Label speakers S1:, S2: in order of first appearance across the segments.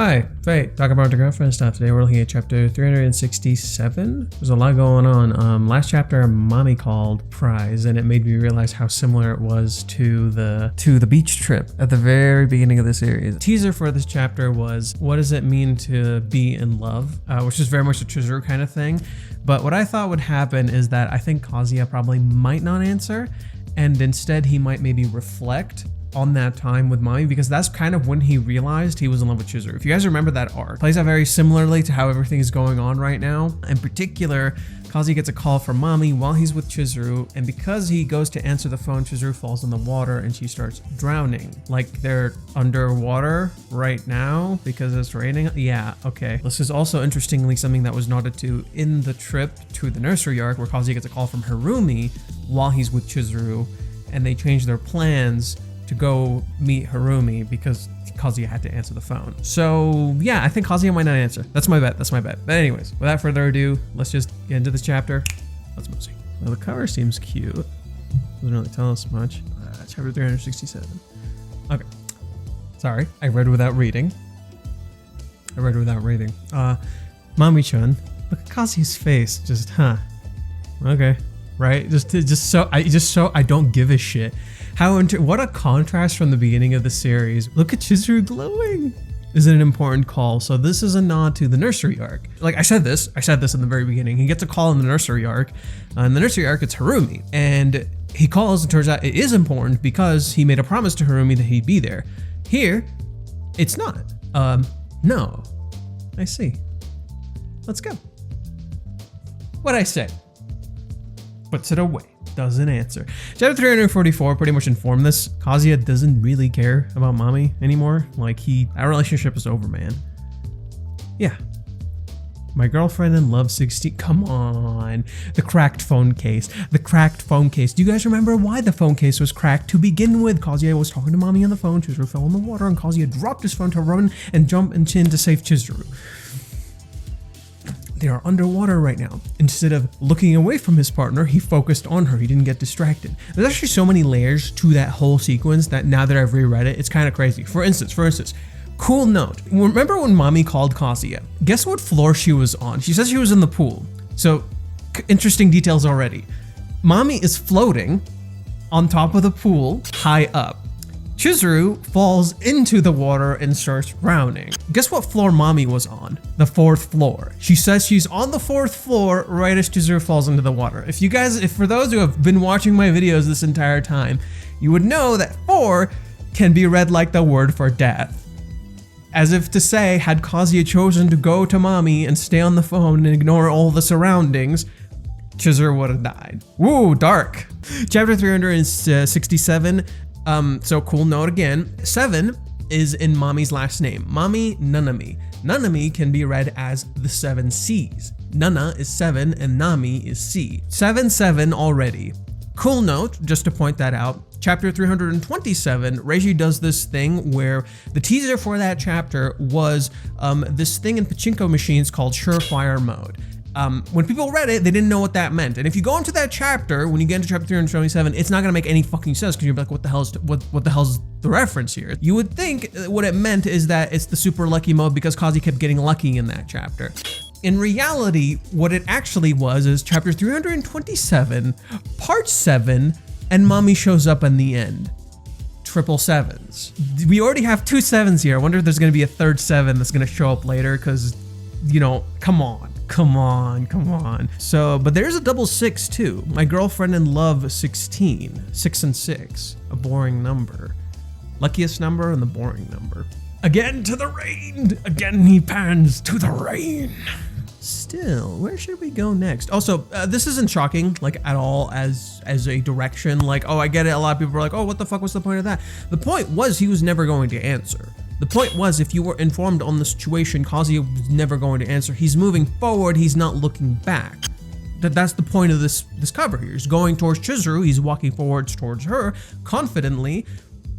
S1: Hi, Faye. Talk about the girlfriend stuff. Today we're looking at chapter 367. There's a lot going on. Last chapter, Mommy called Prize, and it made me realize how similar it was to the beach trip at the very beginning of the series. The teaser for this chapter was, what does it mean to be in love? Which is very much a Chizuru kind of thing. But what I thought would happen is that I think Kazuya probably might not answer, and instead he might maybe reflect on that time with Mommy, because that's kind of when he realized he was in love with Chizuru. If you guys remember that arc, plays out very similarly to how everything is going on right now. In particular, Kazuya gets a call from Mommy while he's with Chizuru, and because he goes to answer the phone, Chizuru falls in the water and she starts drowning. Like they're underwater right now because it's raining. Yeah, okay. This is also interestingly something that was nodded to in the trip to the nursery arc, where Kazuya gets a call from Harumi while he's with Chizuru, and they change their plans to go meet Harumi because Kazuya had to answer the phone. So yeah, I think Kazuya might not answer. That's my bet. But anyways, without further ado, let's just get into this chapter. Let's move on. Well, the cover seems cute. Doesn't really tell us much. Chapter 367. Okay. Sorry, I read without reading. Mami-chan, look at Kazuya's face. Just, okay, right? Just so I don't give a shit. What a contrast from the beginning of the series. Look at Chizuru glowing. Is it an important call? So this is a nod to the nursery arc. Like I said this in the very beginning. He gets a call in the nursery arc. In the nursery arc, it's Harumi. And he calls, and turns out it is important because he made a promise to Harumi that he'd be there. Here, it's not. No. I see. Let's go. What'd I say? Puts it away. Doesn't answer. Chapter 344 pretty much informed this. Kazuya doesn't really care about Mommy anymore. Like our relationship is over, man. Yeah. My girlfriend in love 16. Come on. The cracked phone case. Do you guys remember why the phone case was cracked to begin with? Kazuya was talking to Mommy on the phone. Chizuru fell in the water and Kazuya dropped his phone to run and jump and chin to save Chizuru. They are underwater right now. Instead of looking away from his partner, he focused on her. He didn't get distracted. There's actually so many layers to that whole sequence that now that I've reread it, it's kind of crazy. For instance, cool note. Remember when Mommy called Kazuya? Guess what floor she was on? She says she was in the pool. So interesting details already. Mommy is floating on top of the pool, high up. Chizuru falls into the water and starts drowning. Guess what floor Mommy was on? The 4th floor. She says she's on the 4th floor right as Chizuru falls into the water. If for those who have been watching my videos this entire time, you would know that 4 can be read like the word for death. As if to say, had Kazuya chosen to go to Mommy and stay on the phone and ignore all the surroundings, Chizuru would have died. Woo, dark. Chapter 367. So cool note again, 7 is in Mommy's last name, Mommy Nanami. Nanami can be read as the 7 C's. Nana is 7 and Nami is C. 7 already. Cool note, just to point that out, chapter 327, Reiji does this thing where the teaser for that chapter was this thing in pachinko machines called surefire mode. When people read it, they didn't know what that meant. And if you go into that chapter, when you get into chapter 327, it's not gonna make any fucking sense because you're like, what the hell's the reference here? You would think what it meant is that it's the super lucky mode because Kazuya kept getting lucky in that chapter. In reality, what it actually was is chapter 327, part 7, and Mommy shows up in the end. Triple 7s. We already have 2 7s here. I wonder if there's gonna be a third 7 that's gonna show up later because, come on. So, but there's a double 6 too. My girlfriend in love 16. 6 and 6. A boring number. Luckiest number and the boring number. Again to the rain. Again he pans to the rain. Still, where should we go next? Also, this isn't shocking, like at all as a direction. Like, oh, I get it. A lot of people are like, oh, what the fuck was the point of that? The point was he was never going to answer. The point was, if you were informed on the situation, Kazuya was never going to answer. He's moving forward, he's not looking back. That's the point of this cover here. He's going towards Chizuru, he's walking forwards towards her, confidently.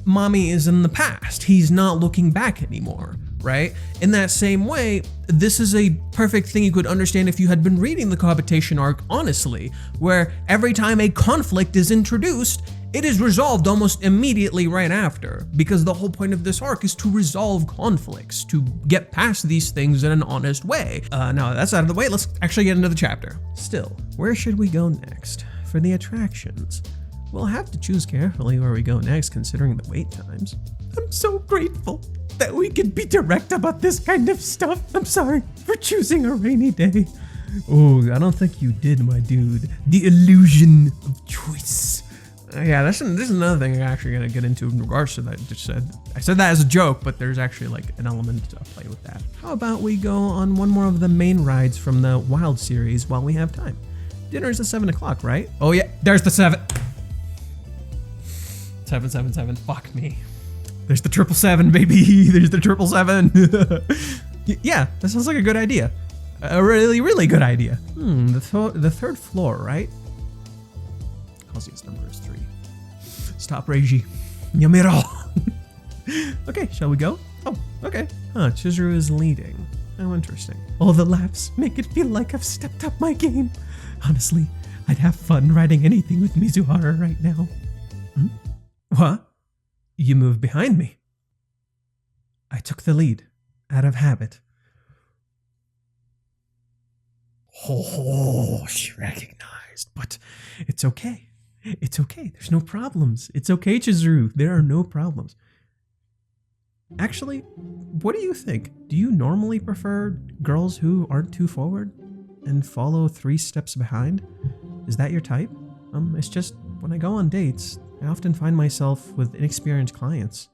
S1: Mommy is in the past, he's not looking back anymore. right? In that same way, this is a perfect thing you could understand if you had been reading the cohabitation arc honestly, where every time a conflict is introduced, it is resolved almost immediately right after, because the whole point of this arc is to resolve conflicts, to get past these things in an honest way. Now that's out of the way, let's actually get into the chapter. Still, where should we go next? For the attractions, we'll have to choose carefully where we go next considering the wait times. I'm so grateful that we can be direct about this kind of stuff. I'm sorry for choosing a rainy day. Oh, I don't think you did, my dude. The illusion of choice. Yeah, this is another thing I'm actually gonna get into in regards to that I just said. I said that as a joke, but there's actually like an element to play with that. How about we go on one more of the main rides from the Wild series while we have time? Dinner's at 7 o'clock, right? Oh yeah, there's the 7. 777, fuck me. There's the 777, baby. There's the 777. Yeah, that sounds like a good idea. A really, really good idea. The third floor, right? Kazuya's number is 3. Stop, Reiji. Yamiro. Okay, shall we go? Oh, okay. Chizuru is leading. How interesting. All the laughs make it feel like I've stepped up my game. Honestly, I'd have fun riding anything with Mizuhara right now. What? You moved behind me. I took the lead, out of habit. Oh, she recognized, but it's okay. It's okay. There's no problems. It's okay, Chizuru. There are no problems. Actually, what do you think? Do you normally prefer girls who aren't too forward and follow 3 steps behind? Is that your type? It's just when I go on dates, I often find myself with inexperienced clients.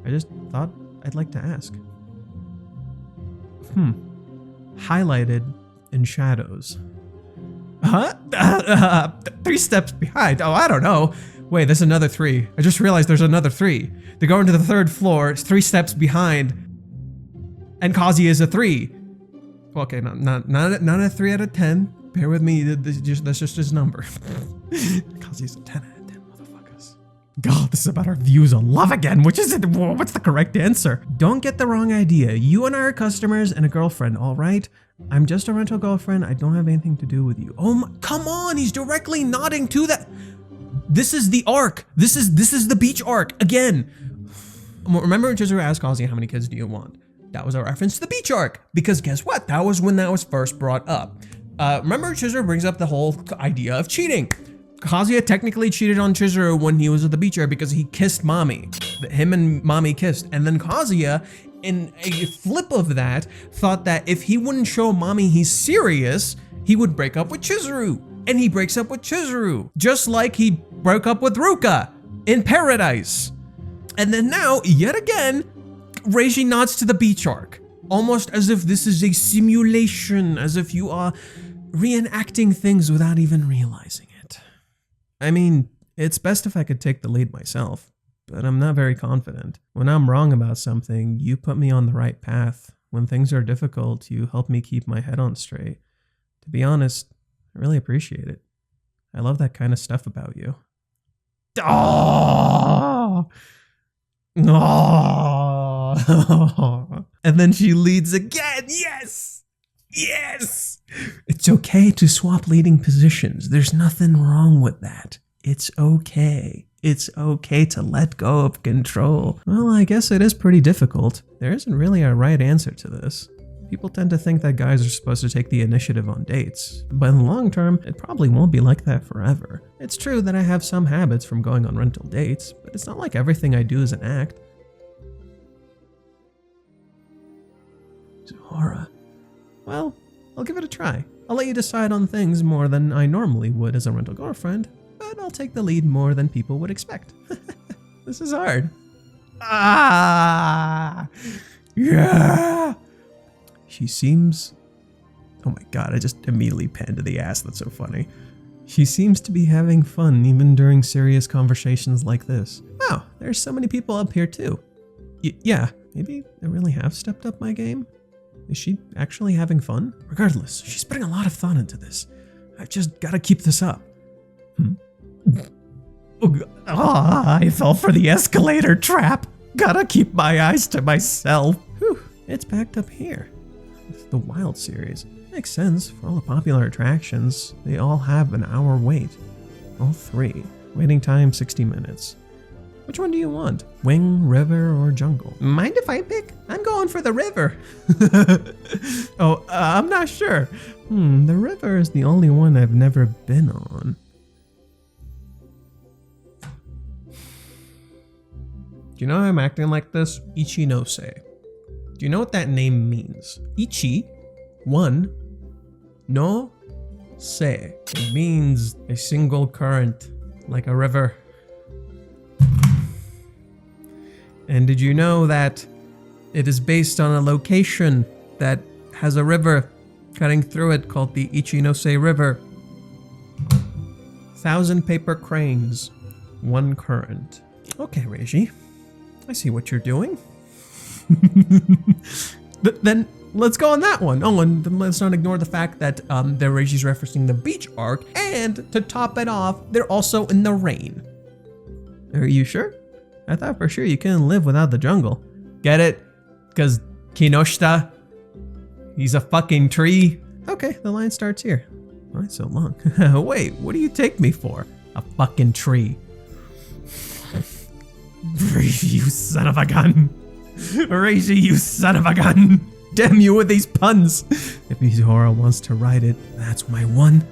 S1: I just thought I'd like to ask. Highlighted in shadows. Huh? 3 steps behind. Oh, I don't know. Wait, there's another 3. I just realized there's another 3. They go into the 3rd floor. It's 3 steps behind. And Kazuya is a 3. Okay, not a 3 out of 10. Bear with me. That's just his number. Kazuya's a 10 out of 10, motherfuckers. God, this is about our views on love again. Which is it? What's the correct answer? Don't get the wrong idea. You and I are customers and a girlfriend, all right? I'm just a rental girlfriend. I don't have anything to do with you. Oh my, come on. He's directly nodding to that. This is the arc. This is the beach arc again. Remember when Chizuru asked Kazuya, how many kids do you want? That was a reference to the beach arc. Because guess what? That was when that was first brought up. Remember Chizuru brings up the whole idea of cheating. Kazuya technically cheated on Chizuru when he was at the beach area because he kissed Mami. Him and Mami kissed. And then Kazuya, in a flip of that, thought that if he wouldn't show Mami he's serious, he would break up with Chizuru. And he breaks up with Chizuru. Just like he broke up with Ruka in Paradise. And then now, yet again, Reiji nods to the beach arc. Almost as if this is a simulation, as if you are reenacting things without even realizing it. I mean, it's best if I could take the lead myself, but I'm not very confident. When I'm wrong about something, you put me on the right path. When things are difficult, you help me keep my head on straight. To be honest, I really appreciate it. I love that kind of stuff about you. Oh! Oh. And then she leads again. Yes! Yes! It's okay to swap leading positions. There's nothing wrong with that. It's okay. It's okay to let go of control. Well, I guess it is pretty difficult. There isn't really a right answer to this. People tend to think that guys are supposed to take the initiative on dates, but in the long term, it probably won't be like that forever. It's true that I have some habits from going on rental dates, but it's not like everything I do is an act. Zuhara. Well, I'll give it a try. I'll let you decide on things more than I normally would as a rental girlfriend, but I'll take the lead more than people would expect. This is hard. Ah! Yeah! She seems... Oh my god, I just immediately panned to the ass. That's so funny. She seems to be having fun even during serious conversations like this. Wow, there's so many people up here too. Yeah, maybe I really have stepped up my game? Is she actually having fun? Regardless, she's putting a lot of thought into this. I've just gotta keep this up. I fell for the escalator trap. Gotta keep my eyes to myself. Whew. It's packed up here. The Wild series. Makes sense. For all the popular attractions, they all have an hour wait. All 3. Waiting time 60 minutes. Which one do you want? Wing, river, or jungle? Mind if I pick? I'm going for the river. I'm not sure. The river is the only one I've never been on. Do you know why I'm acting like this? Ichi no se. Do you know what that name means? Ichi, 1, no, se. It means a single current, like a river. And did you know that it is based on a location that has a river cutting through it called the Ichinose River? 1,000 paper cranes, 1 current. Okay, Reiji, I see what you're doing. Then let's go on that one. Oh, and let's not ignore the fact that the Reiji's referencing the beach arc, and to top it off, they're also in the rain. Are you sure? I thought for sure you couldn't live without the jungle. Get it? Because Kinoshita, he's a fucking tree. Okay, the line starts here. Why so long? Wait, what do you take me for? A fucking tree. You son of a gun. Reishi, you son of a gun. Damn you with these puns. If Mizuhara wants to ride it, that's my one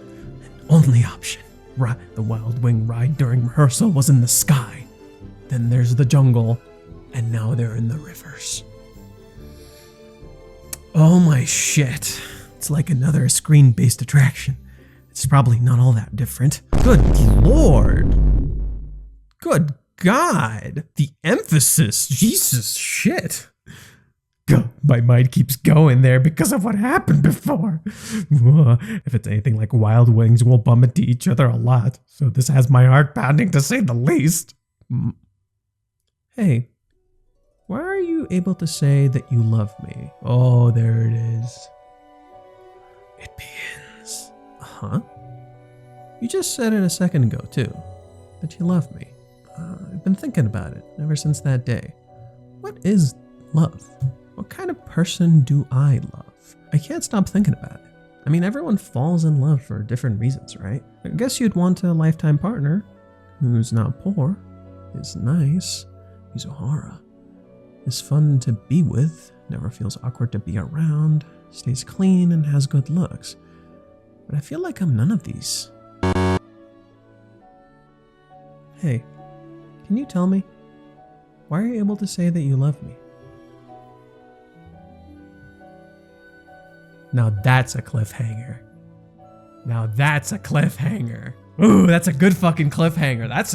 S1: and only option. The Wild Wing ride during rehearsal was in the sky. Then there's the jungle, and now they're in the rivers. Oh my shit. It's like another screen-based attraction. It's probably not all that different. Good lord. Good god. The emphasis. Jesus shit. My mind keeps going there because of what happened before. If it's anything like Wild Wings, we'll bump into each other a lot. So this has my heart pounding to say the least. Hey, why are you able to say that you love me? Oh, there it is. It begins. Huh? You just said it a second ago, too, that you love me. I've been thinking about it ever since that day. What is love? What kind of person do I love? I can't stop thinking about it. I mean, everyone falls in love for different reasons, right? I guess you'd want a lifetime partner who's not poor, is nice, Mizuhara, is fun to be with, never feels awkward to be around, stays clean, and has good looks. But I feel like I'm none of these. Hey, can you tell me, why are you able to say that you love me? Now that's a cliffhanger. Now that's a cliffhanger. Ooh, that's a good fucking cliffhanger. That's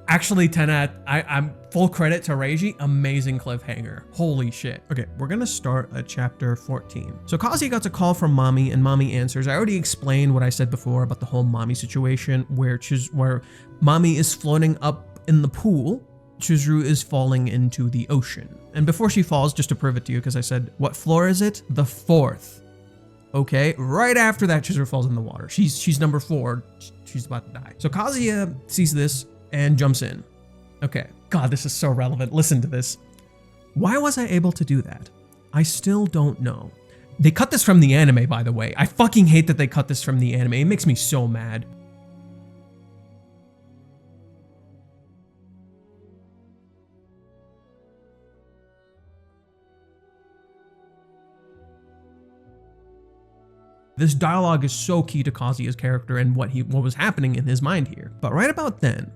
S1: actually 10 out. I'm full credit to Reiji. Amazing cliffhanger. Holy shit. Okay, we're gonna start at chapter 14. So Kazuya got a call from Mommy, and Mommy answers. I already explained what I said before about the whole Mommy situation, where Mommy is floating up in the pool. Chizuru is falling into the ocean. And before she falls, just to prove it to you, because I said, what floor is it? The 4th. Okay, right after that, Chizuru falls in the water. She's number 4. She's about to die. So Kazuya sees this and jumps in. Okay, God, this is so relevant. Listen to this. Why was I able to do that? I still don't know. They cut this from the anime, by the way. I fucking hate that they cut this from the anime. It makes me so mad. This dialogue is so key to Kazuya's character and what was happening in his mind here. But right about then,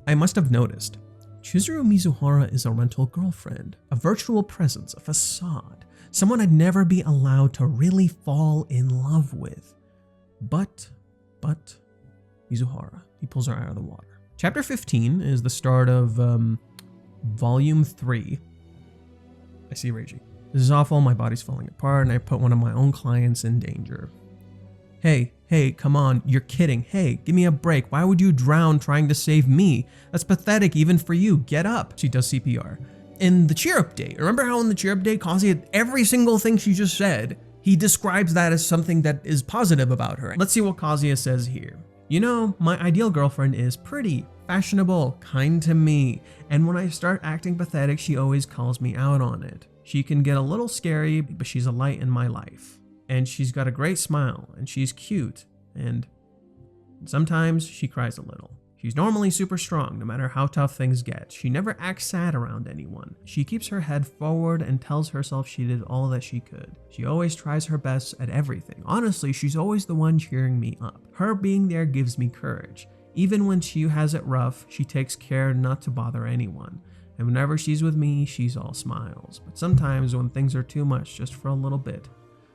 S1: I must have noticed, Chizuru Mizuhara is a rental girlfriend, a virtual presence, a facade, someone I'd never be allowed to really fall in love with. But, Mizuhara, he pulls her out of the water. Chapter 15 is the start of volume 3. I see Reiji. This is awful, my body's falling apart, and I put one of my own clients in danger. Hey, come on, you're kidding. Hey, give me a break. Why would you drown trying to save me? That's pathetic even for you. Get up. She does CPR. In the cheer update, remember how in the cheer update, Kazuya, every single thing she just said, he describes that as something that is positive about her. Let's see what Kazuya says here. You know, my ideal girlfriend is pretty, fashionable, kind to me, and when I start acting pathetic, she always calls me out on it. She can get a little scary, but she's a light in my life. And she's got a great smile, and she's cute, and sometimes she cries a little. She's normally super strong, no matter how tough things get. She never acts sad around anyone. She keeps her head forward and tells herself she did all that she could. She always tries her best at everything. Honestly, she's always the one cheering me up. Her being there gives me courage. Even when she has it rough, she takes care not to bother anyone. And whenever she's with me, she's all smiles. But sometimes when things are too much, just for a little bit,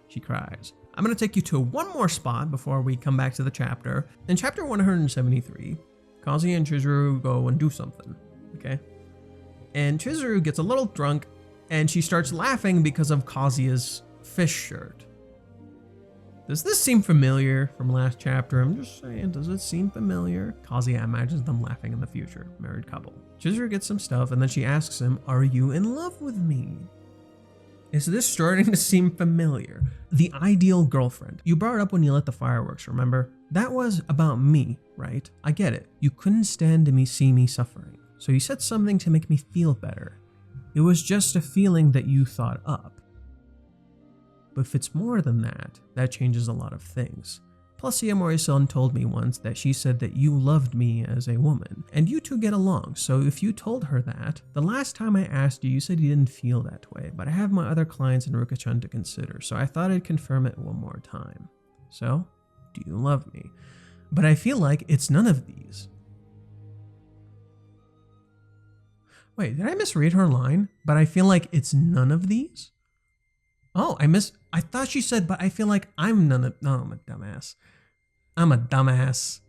S1: she cries. I'm going to take you to one more spot before we come back to the chapter. In chapter 173, Kazuya and Chizuru go and do something, okay? And Chizuru gets a little drunk and she starts laughing because of Kazuya's fish shirt. Does this seem familiar from last chapter? I'm just saying, does it seem familiar? Kazuya imagines them laughing in the future, married couple. Chizuru gets some stuff and then she asks him, "Are you in love with me?" Is this starting to seem familiar? The ideal girlfriend. You brought it up when you lit the fireworks, remember? That was about me, right? I get it. You couldn't stand to see me suffering. So you said something to make me feel better. It was just a feeling that you thought up. But if it's more than that, that changes a lot of things. Plus, Yamori-san told me once that she said that you loved me as a woman, and you two get along, so if you told her that, the last time I asked you, you said you didn't feel that way, but I have my other clients in Ruka-chan to consider, so I thought I'd confirm it one more time. So, do you love me? But I feel like it's none of these. Wait, did I misread her line? But I feel like it's none of these? Oh, I thought she said, but I feel like I'm none of, no, I'm a dumbass. I'm a dumbass.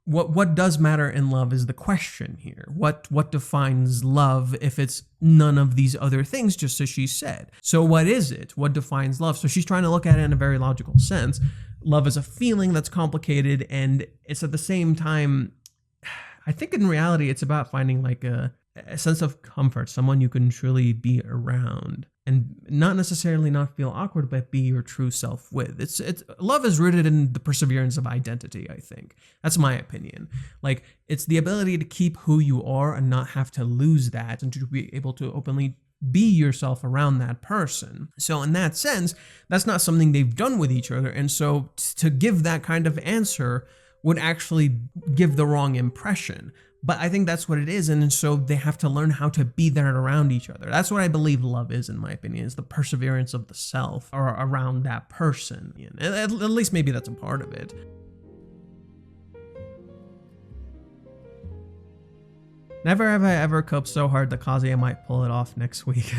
S1: What does matter in love is the question here. What defines love if it's none of these other things, just as she said? So what is it? What defines love? So she's trying to look at it in a very logical sense. Love is a feeling that's complicated, and it's at the same time, I think in reality, it's about finding like a sense of comfort, someone you can truly be around. And not necessarily not feel awkward, but be your true self with. It's love is rooted in the perseverance of identity, I think. That's my opinion. Like, it's the ability to keep who you are and not have to lose that, and to be able to openly be yourself around that person. So in that sense, that's not something they've done with each other. And so to give that kind of answer would actually give the wrong impression. But I think that's what it is, and so they have to learn how to be there around each other. That's what I believe love is, in my opinion, is the perseverance of the self or around that person. At least maybe that's a part of it. Never have I ever coped so hard that Kazuya might pull it off next week.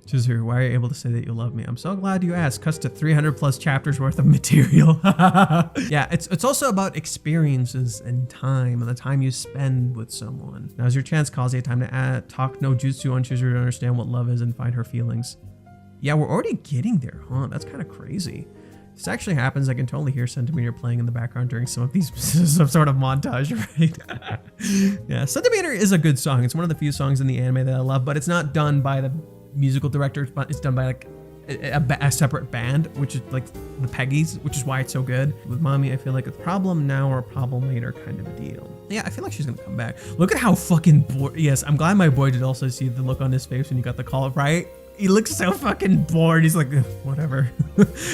S1: Chizuru, why are you able to say that you love me? I'm so glad you asked. Cuts to 300 plus chapters worth of material. Yeah, it's also about experiences and time, and the time you spend with someone. Now's your chance, Kazuya. Time to talk no jutsu on Chizuru to understand what love is and find her feelings. Yeah, we're already getting there, huh? That's kind of crazy. This actually happens. I can totally hear Centimeter playing in the background during some of these, some sort of montage, right? Yeah, Centimeter is a good song. It's one of the few songs in the anime that I love, but it's not done by the musical director, but it's done by like a separate band, which is like the Peggies, which is why it's so good. With Mommy, I feel like a problem now or a problem later kind of a deal. Yeah, I feel like she's gonna come back. Look at how fucking bored. Yes, I'm glad my boy did also see the look on his face when you got the call, right? He looks so fucking bored. He's like, whatever.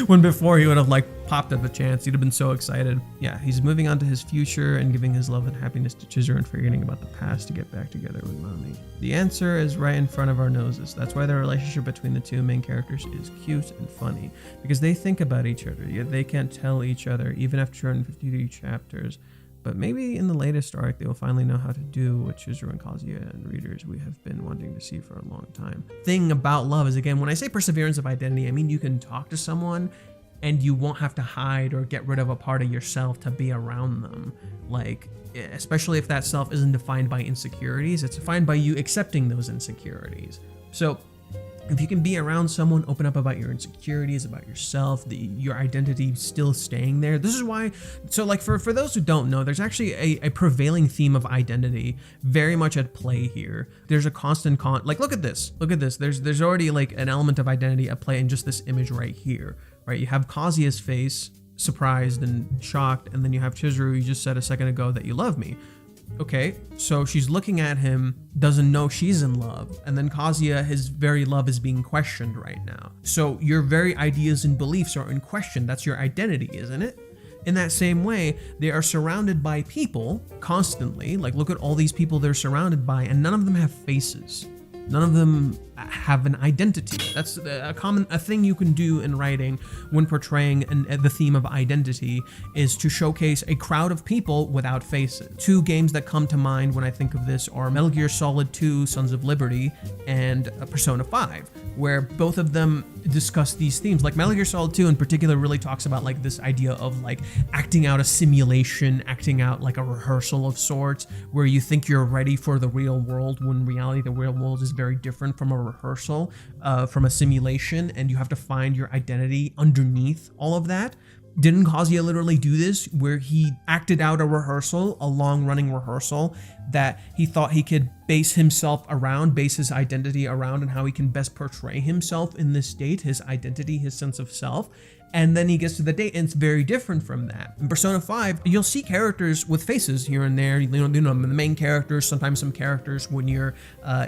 S1: When before he would have like popped at the chance. He'd have been so excited. Yeah, he's moving on to his future and giving his love and happiness to Chizuru and forgetting about the past to get back together with Mommy. The answer is right in front of our noses. That's why the relationship between the two main characters is cute and funny. Because they think about each other, yet they can't tell each other, even after 253 chapters. But maybe in the latest arc, they will finally know how to do what Chizuru and Kazuya and readers we have been wanting to see for a long time. Thing about love is, again, when I say perseverance of identity, I mean you can talk to someone and you won't have to hide or get rid of a part of yourself to be around them. Like, especially if that self isn't defined by insecurities, it's defined by you accepting those insecurities. So if you can be around someone, open up about your insecurities, about yourself, your identity still staying there. This is why, so like for those who don't know, there's actually a prevailing theme of identity very much at play here. There's a constant like, look at this. There's already like an element of identity at play in just this image right here, right? You have Kazuya's face surprised and shocked, and then you have Chizuru, you just said a second ago that you love me. Okay, so she's looking at him, doesn't know she's in love, and then Kazuya, his very love is being questioned right now. So your very ideas and beliefs are in question. That's your identity, isn't it? In that same way, they are surrounded by people constantly. Like, look at all these people they're surrounded by, and none of them have faces. None of them have an identity. That's a thing you can do in writing when portraying the theme of identity, is to showcase a crowd of people without faces. Two games that come to mind when I think of this are Metal Gear Solid 2: Sons of Liberty and Persona 5, where both of them discuss these themes. Like Metal Gear Solid 2 in particular really talks about like this idea of like acting out a simulation, acting out like a rehearsal of sorts, where you think you're ready for the real world when in reality the real world is very different from a rehearsal, from a simulation, and you have to find your identity underneath all of that. Didn't Kazuya literally do this, where he acted out a rehearsal, a long-running rehearsal that he thought he could base himself around, base his identity around, and how he can best portray himself in this state, his identity, his sense of self. And then he gets to the date, and it's very different from that. In Persona 5, you'll see characters with faces here and there. You know, the main characters, sometimes some characters when you're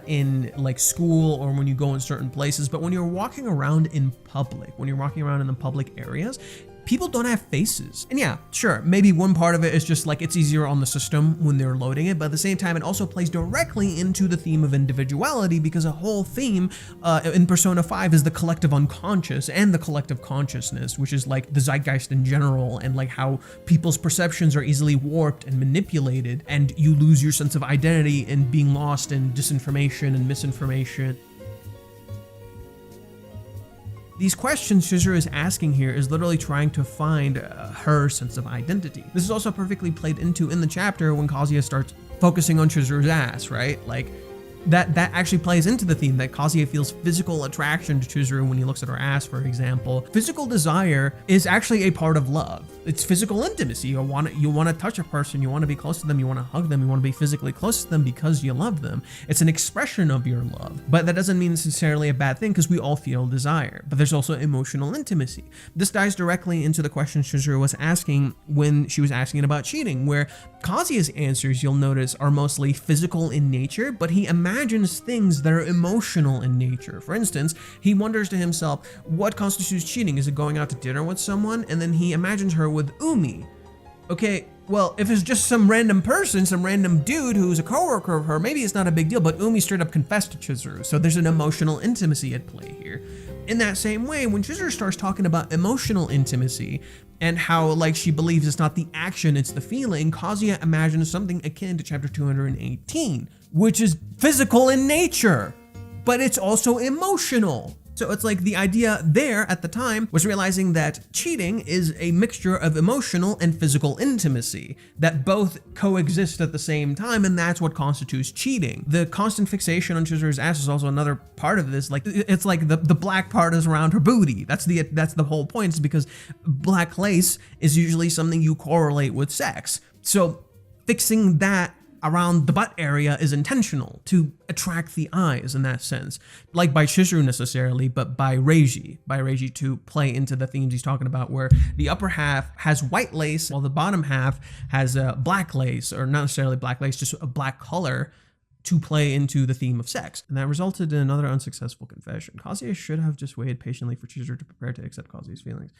S1: in like school or when you go in certain places. But when you're walking around in public, when you're walking around in the public areas, people don't have faces. And yeah, sure, maybe one part of it is just like it's easier on the system when they're loading it, but at the same time, it also plays directly into the theme of individuality, because a whole theme in Persona 5 is the collective unconscious and the collective consciousness, which is like the zeitgeist in general, and like how people's perceptions are easily warped and manipulated, and you lose your sense of identity and being lost in disinformation and misinformation. These questions Chizuru is asking here is literally trying to find her sense of identity. This is also perfectly played into in the chapter when Kazuya starts focusing on Chizuru's ass, right? Like, that actually plays into the theme that Kazuya feels physical attraction to Chizuru when he looks at her ass, for example. Physical desire is actually a part of love. It's physical intimacy. You want to touch a person, you want to be close to them, you want to hug them, you want to be physically close to them because you love them. It's an expression of your love, but that doesn't mean necessarily a bad thing, because we all feel desire. But there's also emotional intimacy. This dives directly into the question Chizuru was asking when she was asking about cheating, where Kazuya's answers, you'll notice, are mostly physical in nature, but he imagines things that are emotional in nature. For instance, he wonders to himself, what constitutes cheating? Is it going out to dinner with someone? And then he imagines her with Umi. Okay, well, if it's just some random person, some random dude who's a coworker of her, maybe it's not a big deal, but Umi straight up confessed to Chizuru, so there's an emotional intimacy at play here. In that same way, when Chizuru starts talking about emotional intimacy and how like she believes it's not the action, it's the feeling, Kazuya imagines something akin to chapter 218, which is physical in nature, but it's also emotional. So it's like the idea there at the time was realizing that cheating is a mixture of emotional and physical intimacy that both coexist at the same time, and that's what constitutes cheating. The constant fixation on Chizuru's ass is also another part of this. Like, it's like the black part is around her booty. That's the whole point, is because black lace is usually something you correlate with sex. So fixing that around the butt area is intentional to attract the eyes in that sense, like by Chizuru necessarily, but by Reiji to play into the themes he's talking about, where the upper half has white lace while the bottom half has black lace, or not necessarily black lace, just a black color, to play into the theme of sex. And that resulted in another unsuccessful confession. Kazuya should have just waited patiently for Chizuru to prepare to accept Kazuya's feelings.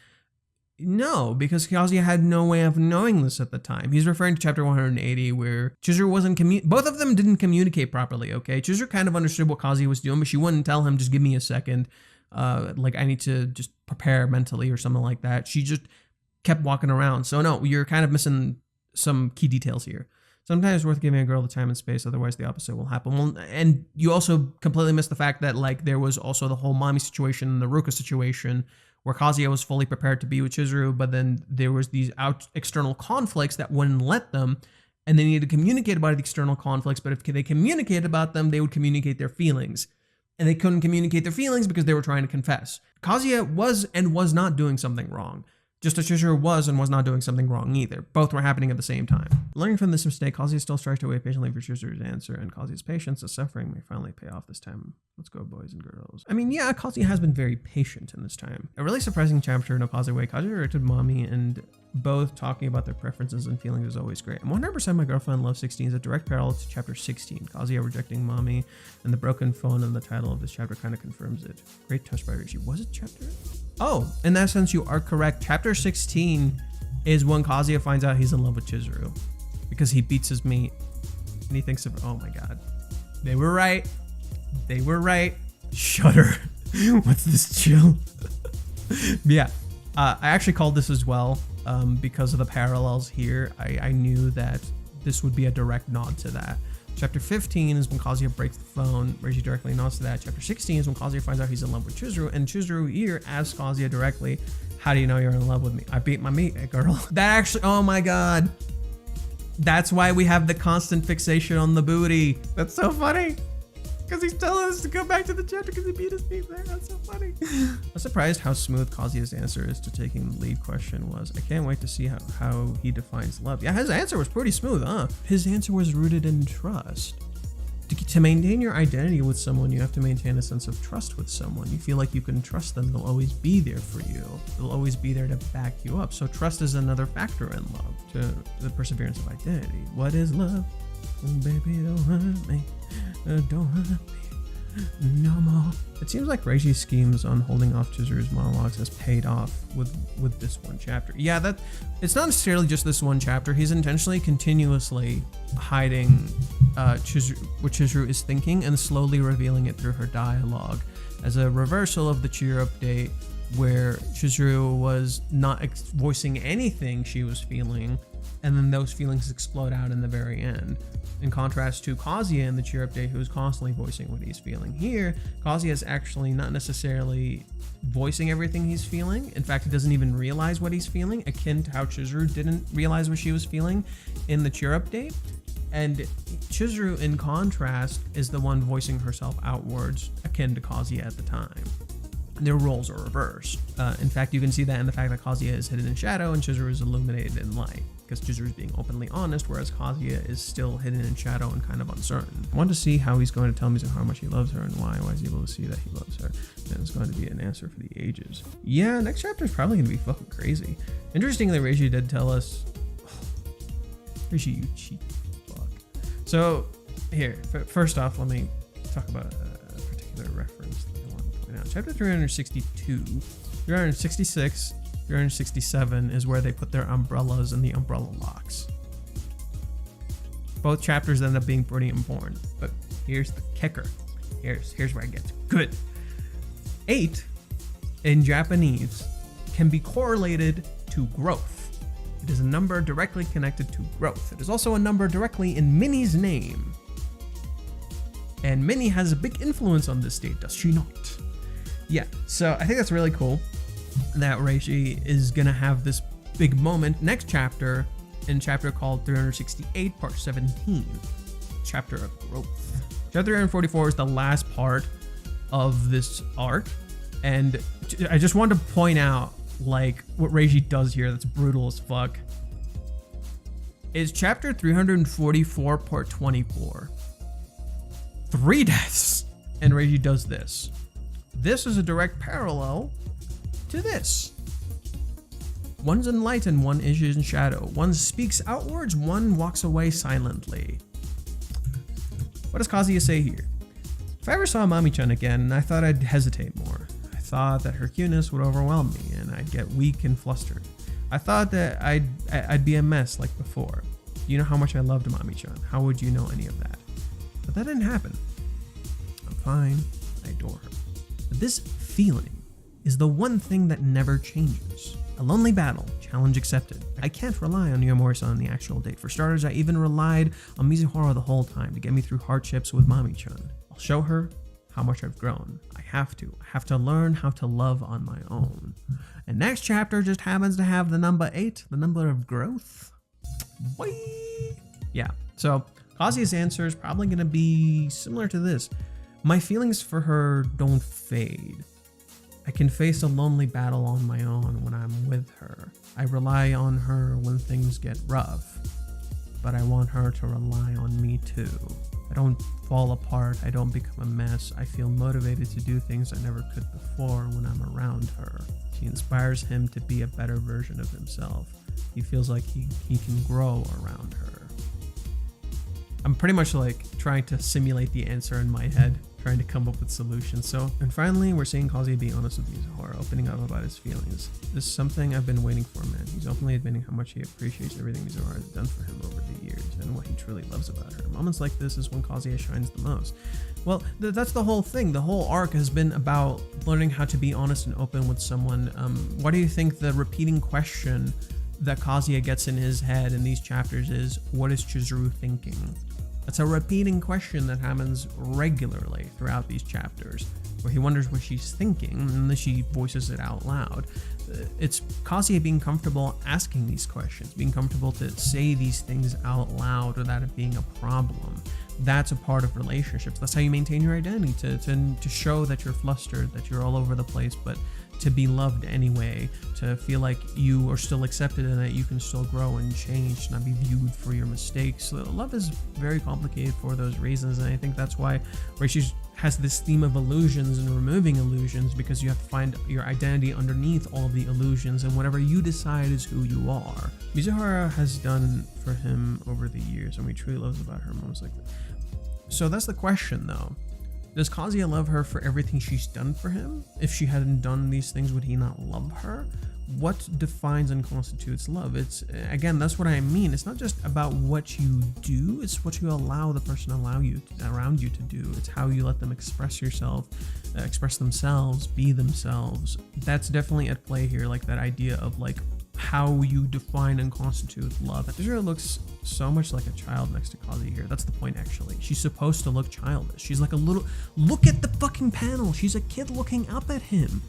S1: No, because Kazuya had no way of knowing this at the time. He's referring to chapter 180, where Chizuru wasn't both of them didn't communicate properly, okay? Chizuru kind of understood what Kazuya was doing, but she wouldn't tell him, just give me a second. Like, I need to just prepare mentally or something like that. She just kept walking around. So no, you're kind of missing some key details here. Sometimes it's worth giving a girl the time and space, otherwise the opposite will happen. Well, and you also completely missed the fact that, like, there was also the whole mommy situation and the Ruka situation, where Kazuya was fully prepared to be with Chizuru, but then there was these external conflicts that wouldn't let them, and they needed to communicate about the external conflicts, but if they communicated about them, they would communicate their feelings. And they couldn't communicate their feelings because they were trying to confess. Kazuya was and was not doing something wrong, just as Chizuru was and was not doing something wrong either. Both were happening at the same time. Learning from this mistake, Kazuya still strives to wait patiently for Chizuru's answer, and Kazuya's patience and suffering may finally pay off this time. Let's go, boys and girls. I mean, yeah, Kazuya has been very patient in this time. A really surprising chapter in Okaze way. Kazuya directed Mommy, and both talking about their preferences and feelings is always great. And 100% My Girlfriend Love 16 is a direct parallel to chapter 16. Kazuya rejecting Mommy, and the broken phone in the title of this chapter kind of confirms it. Great touch by Rishi. Was it chapter? Oh, in that sense, you are correct. Chapter 16 is when Kazuya finds out he's in love with Chizuru, because he beats his mate, and he thinks of, oh my god, they were right. They were right. Shudder. What's this chill? Yeah, I actually called this as well because of the parallels here. I knew that this would be a direct nod to that. Chapter 15 is when Kazuya breaks the phone. Reiji directly nods to that. Chapter 16 is when Kazuya finds out he's in love with Chizuru, and Chizuru here asks Kazuya directly, how do you know you're in love with me? I beat my meat, girl. That actually, oh my god. That's why we have the constant fixation on the booty. That's so funny. Because he's telling us to go back to the chapter because he beat his feet there. That's so funny. I'm surprised how smooth Kazuya's answer is to taking the lead question was. I can't wait to see how he defines love. Yeah, his answer was pretty smooth, huh? His answer was rooted in trust. To maintain your identity with someone, you have to maintain a sense of trust with someone. You feel like you can trust them. They'll always be there for you. They'll always be there to back you up. So trust is another factor in love, to the perseverance of identity. What is love? Baby, don't hurt me. Don't hurt me no more. It seems like Reiji's schemes on holding off Chizuru's monologues has paid off with this one chapter. Yeah, that it's not necessarily just this one chapter. He's intentionally continuously hiding what Chizuru is thinking and slowly revealing it through her dialogue as a reversal of the cheer update where Chizuru was not voicing anything she was feeling, and then those feelings explode out in the very end. In contrast to Kazuya in the cheer update, who is constantly voicing what he's feeling. Here, Kazuya is actually not necessarily voicing everything he's feeling. In fact, he doesn't even realize what he's feeling, akin to how Chizuru didn't realize what she was feeling in the cheer update. And Chizuru, in contrast, is the one voicing herself outwards, akin to Kazuya at the time. Their roles are reversed. In fact, you can see that in the fact that Kazuya is hidden in shadow and Chizuru is illuminated in light, because Chizuru is being openly honest, whereas Kazuya is still hidden in shadow and kind of uncertain. I want to see how he's going to tell Mizuho how much he loves her and why he's able to see that he loves her. And it's going to be an answer for the ages. Yeah, next chapter is probably going to be fucking crazy. Interestingly, Reishi did tell us... Reishi, you cheap fuck. So, here, first off, let me talk about a particular reference that I want to point out. Chapter 362, 366, 367 is where they put their umbrellas in the umbrella locks. Both chapters end up being pretty important, but here's the kicker. Here's where it gets good. 8 in Japanese can be correlated to growth. It is a number directly connected to growth. It is also a number directly in Minnie's name. And Minnie has a big influence on this state, does she not? Yeah, so I think that's really cool that Reishi is gonna have this big moment next chapter, in chapter called 368, part 17, chapter of growth. Chapter 344 is the last part of this arc, and I just wanted to point out, like, what Reishi does here that's brutal as fuck is chapter 344, part 24. 3 deaths, and Reishi does this. This is a direct parallel to this. One's in light and one is in shadow. One speaks outwards, one walks away silently. What does Kazuya say here? If I ever saw Mami-chan again, I thought I'd hesitate more. I thought that her cuteness would overwhelm me and I'd get weak and flustered. I thought that I'd be a mess like before. You know how much I loved Mami-chan. How would you know any of that? But that didn't happen. I'm fine. I adore her. But this feeling is the one thing that never changes. A lonely battle, challenge accepted. I can't rely on Yomori-san on the actual date. For starters, I even relied on Mizuhara the whole time to get me through hardships with Mami-chan. I'll show her how much I've grown. I have to learn how to love on my own. And next chapter just happens to have the number 8, the number of growth. Boy. Yeah, so Kazuya's answer is probably gonna be similar to this. My feelings for her don't fade. I can face a lonely battle on my own when I'm with her. I rely on her when things get rough, but I want her to rely on me too. I don't fall apart. I don't become a mess. I feel motivated to do things I never could before when I'm around her. She inspires him to be a better version of himself. He feels like he can grow around her. I'm pretty much like trying to simulate the answer in my head, trying to come up with solutions. So, and finally, we're seeing Kazuya being honest with Mizuhara, opening up about his feelings. This is something I've been waiting for, man. He's openly admitting how much he appreciates everything Mizuhara has done for him over the years and what he truly loves about her. Moments like this is when Kazuya shines the most. Well, that's the whole thing. The whole arc has been about learning how to be honest and open with someone. What do you think the repeating question that Kazuya gets in his head in these chapters is, what is Chizuru thinking? That's a repeating question that happens regularly throughout these chapters, where he wonders what she's thinking, and then she voices it out loud. It's Kazuya being comfortable asking these questions, being comfortable to say these things out loud without it being a problem. That's a part of relationships. That's how you maintain your identity, to show that you're flustered, that you're all over the place, but to be loved anyway, to feel like you are still accepted and that you can still grow and change, not be viewed for your mistakes. So love is very complicated for those reasons, and I think that's why Reishi has this theme of illusions and removing illusions, because you have to find your identity underneath all of the illusions, and whatever you decide is who you are. Mizuhara has done for him over the years, and we truly loves about her moments like that. So that's the question though. Does Kazuya love her for everything she's done for him? If she hadn't done these things, would he not love her? What defines and constitutes love? It's, again, that's what I mean. It's not just about what you do, it's what you allow the person around you to do. It's how you let them express yourself, express themselves, be themselves. That's definitely at play here, like that idea of like how you define and constitute love. Chizuru looks so much like a child next to Kazuya here. That's the point, actually. She's supposed to look childish. She's like a little, look at the fucking panel. She's a kid looking up at him.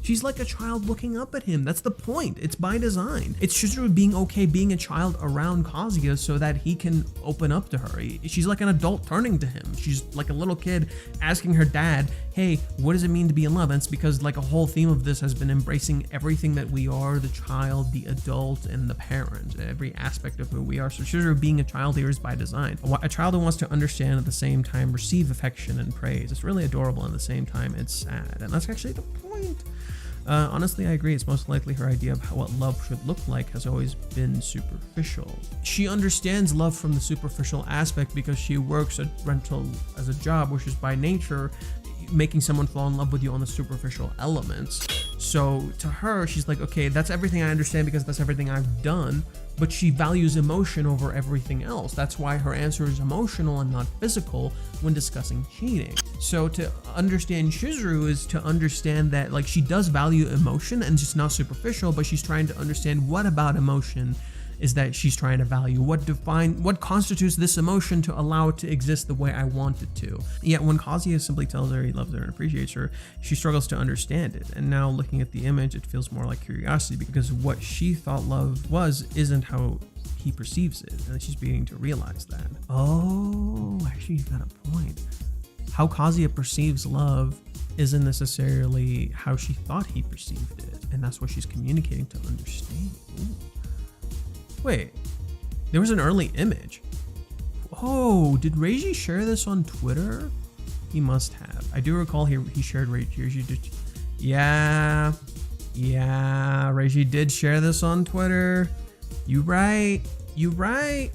S1: She's like a child looking up at him. That's the point. It's by design. It's Chizuru being okay being a child around Kazuya so that he can open up to her. She's like an adult turning to him. She's like a little kid asking her dad, hey, what does it mean to be in love? And it's because like a whole theme of this has been embracing everything that we are, the child, the adult, and the parent, every aspect of who we are. So Chizuru being a child here is by design. A child who wants to understand at the same time receive affection and praise. It's really adorable, and at the same time it's sad. And that's actually the point. Honestly, I agree. It's most likely her idea of what love should look like has always been superficial. She understands love from the superficial aspect because she works at rental as a job, which is by nature making someone fall in love with you on the superficial elements. So to her, she's like, okay, that's everything I understand because that's everything I've done, but she values emotion over everything else. That's why her answer is emotional and not physical when discussing cheating. So to understand Chizuru is to understand that like she does value emotion and just not superficial, but she's trying to understand what about emotion is that she's trying to value, what constitutes this emotion to allow it to exist the way I want it to. Yet when Kazuya simply tells her he loves her and appreciates her, she struggles to understand it. And now looking at the image, it feels more like curiosity because what she thought love was isn't how he perceives it. And she's beginning to realize that. Oh, actually you've got a point. How Kazuya perceives love isn't necessarily how she thought he perceived it. And that's what she's communicating to understand. Ooh. Wait, there was an early image. Oh, did Reiji share this on Twitter? He must have. I do recall he shared Reiji. Yeah, Reiji did share this on Twitter. You right.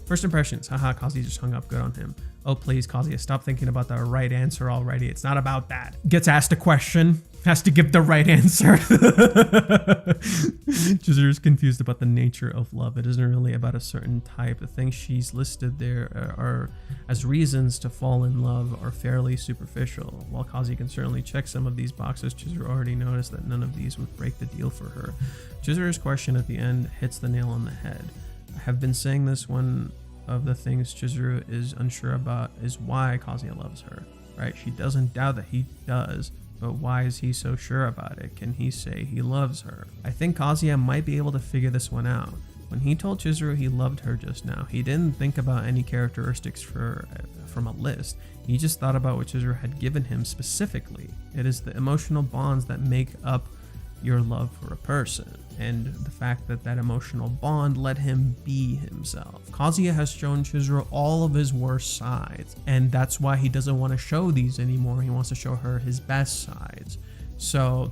S1: First impressions. Haha, Kazuya just hung up. Good on him. Oh, please, Kazuya, stop thinking about the right answer already. It's not about that. Gets asked a question, has to give the right answer. Chizuru's confused about the nature of love. It isn't really about a certain type. The things she's listed there are as reasons to fall in love are fairly superficial. While Kazuya can certainly check some of these boxes, Chizuru already noticed that none of these would break the deal for her. Chizuru's question at the end hits the nail on the head. I have been saying this one of the things Chizuru is unsure about is why Kazuya loves her, right? She doesn't doubt that he does, but why is he so sure about it? Can he say he loves her? I think Kazuya might be able to figure this one out. When he told Chizuru he loved her just now, he didn't think about any characteristics from a list. He just thought about what Chizuru had given him specifically. It is the emotional bonds that make up your love for a person, and the fact that that emotional bond let him be himself. Kazuya has shown Chizuru all of his worst sides, and that's why he doesn't want to show these anymore. He wants to show her his best sides. So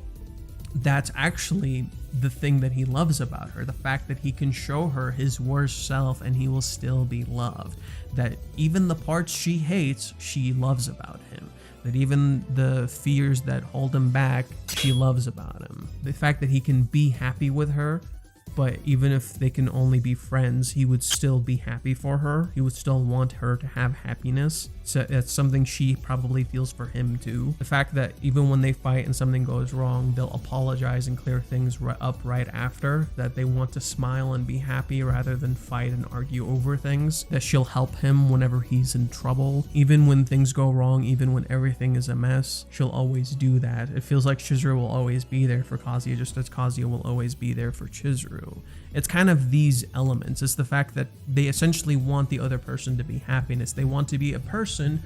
S1: that's actually the thing that he loves about her, the fact that he can show her his worst self and he will still be loved. That even the parts she hates, she loves about him. That even the fears that hold him back, she loves about him. The fact that he can be happy with her, but even if they can only be friends, he would still be happy for her. He would still want her to have happiness. So that's something she probably feels for him too. The fact that even when they fight and something goes wrong, they'll apologize and clear things up right after. That they want to smile and be happy rather than fight and argue over things. That she'll help him whenever he's in trouble. Even when things go wrong, even when everything is a mess, she'll always do that. It feels like Chizuru will always be there for Kazuya, just as Kazuya will always be there for Chizuru. It's kind of these elements. It's the fact that they essentially want the other person to be happiness. They want to be a person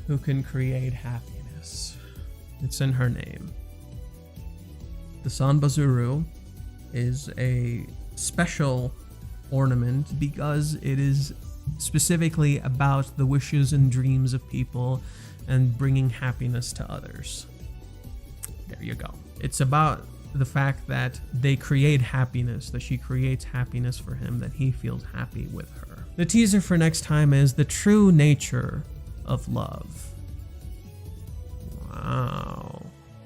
S1: who can create happiness. It's in her name. The Sanbazuru is a special ornament because it is specifically about the wishes and dreams of people and bringing happiness to others. There you go. It's about the fact that they create happiness, that she creates happiness for him, that he feels happy with her. The teaser for next time is the true nature of love. Wow.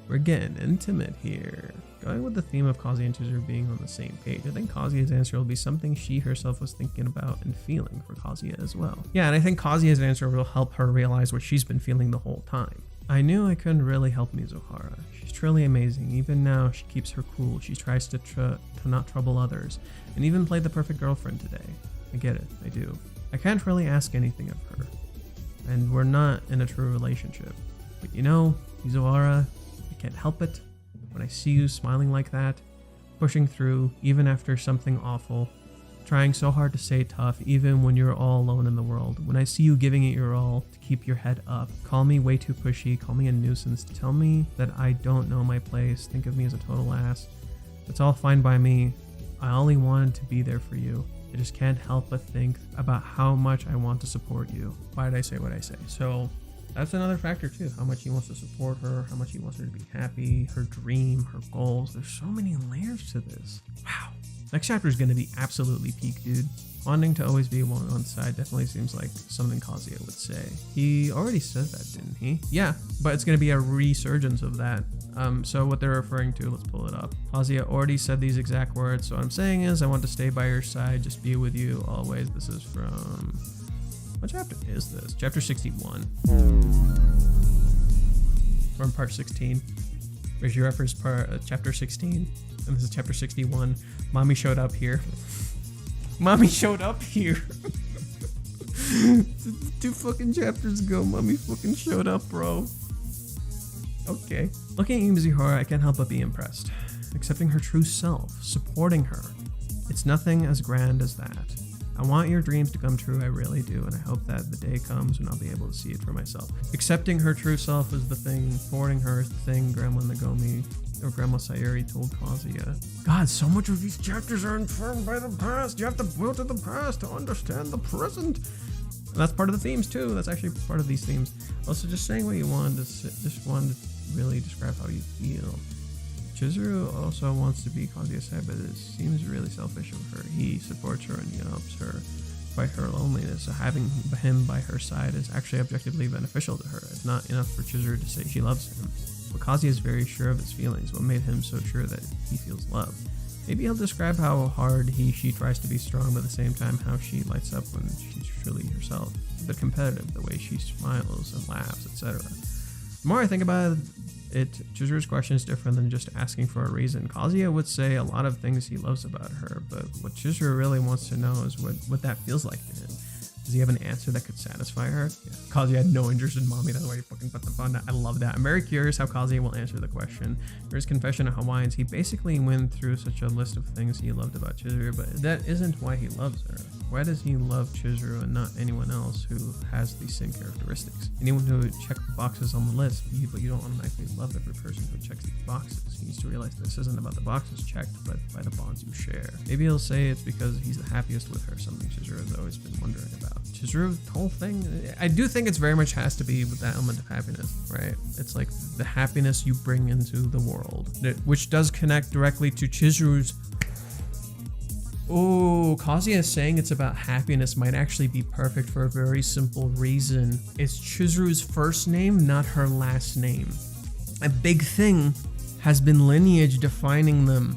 S1: We're getting intimate here. Going with the theme of Kazuya and Chizuru being on the same page, I think Kazuya's answer will be something she herself was thinking about and feeling for Kazuya as well. Yeah, and I think Kazuya's answer will help her realize what she's been feeling the whole time. I knew I couldn't really help Mizuhara. She's truly amazing. Even now, she keeps her cool. She tries to not trouble others, and even played the perfect girlfriend today. I get it, I do. I can't really ask anything of her, and we're not in a true relationship. But you know, Mizuhara, I can't help it. When I see you smiling like that, pushing through, even after something awful, trying so hard to stay tough even when you're all alone in the world. When I see you giving it your all to keep your head up, call me way too pushy, call me a nuisance, tell me that I don't know my place, think of me as a total ass. That's all fine by me. I only wanted to be there for you. I just can't help but think about how much I want to support you. Why did I say what I say? So that's another factor too, how much he wants to support her, how much he wants her to be happy, her dream, her goals. There's so many layers to this. Wow. Next chapter is going to be absolutely peak, dude. Wanting to always be one side definitely seems like something Kazuya would say. He already said that, didn't he? Yeah, but it's going to be a resurgence of that. So what they're referring to, let's pull it up. Kazuya already said these exact words. So what I'm saying is, I want to stay by your side, just be with you always. This is from... what chapter is this? Chapter 61. From part 16. Where's your reference part? Chapter 16. And this is chapter 61. Mommy showed up here. Mommy showed up here. 2 fucking chapters ago, mommy fucking showed up, bro. Okay. Looking at Mizuhara, I can't help but be impressed. Accepting her true self, supporting her. It's nothing as grand as that. I want your dreams to come true, I really do, and I hope that the day comes when I'll be able to see it for myself. Accepting her true self is the thing, supporting her is the thing Grandma Nagomi or Grandma Sayuri told Kazuya. God, so much of these chapters are informed by the past. You have to go to the past to understand the present. And that's part of the themes too. That's actually part of these themes. Also, just saying what you wanted to, just wanted to really describe how you feel. Chizuru also wants to be Kazuya's side, but it seems really selfish of her. He supports her and he helps her fight her loneliness. So having him by her side is actually objectively beneficial to her. It's not enough for Chizuru to say she loves him. But Kazuya is very sure of his feelings. What made him so sure that he feels love? Maybe he'll describe how hard she tries to be strong, but at the same time how she lights up when she's truly herself. A bit competitive, the way she smiles and laughs, etc. The more I think about it, Chizuru's question is different than just asking for a reason. Kazuya would say a lot of things he loves about her, but what Chizuru really wants to know is what that feels like to him. Does he have an answer that could satisfy her? Yeah. Kazuya had no interest in mommy. That's why he fucking put the phone down. I love that. I'm very curious how Kazuya will answer the question. For his confession of Hawaiians, he basically went through such a list of things he loved about Chizuru, but that isn't why he loves her. Why does he love Chizuru and not anyone else who has these same characteristics? Anyone who checks the boxes on the list, but you don't automatically love every person who checks these boxes. He needs to realize this isn't about the boxes checked, but by the bonds you share. Maybe he'll say it's because he's the happiest with her, something Chizuru has always been wondering about. Chizuru's whole thing, I do think it's very much has to be with that element of happiness, right? It's like the happiness you bring into the world, which does connect directly to Chizuru's. Oh, Kazuya is saying it's about happiness might actually be perfect for a very simple reason. It's Chizuru's first name, not her last name. A big thing has been lineage defining them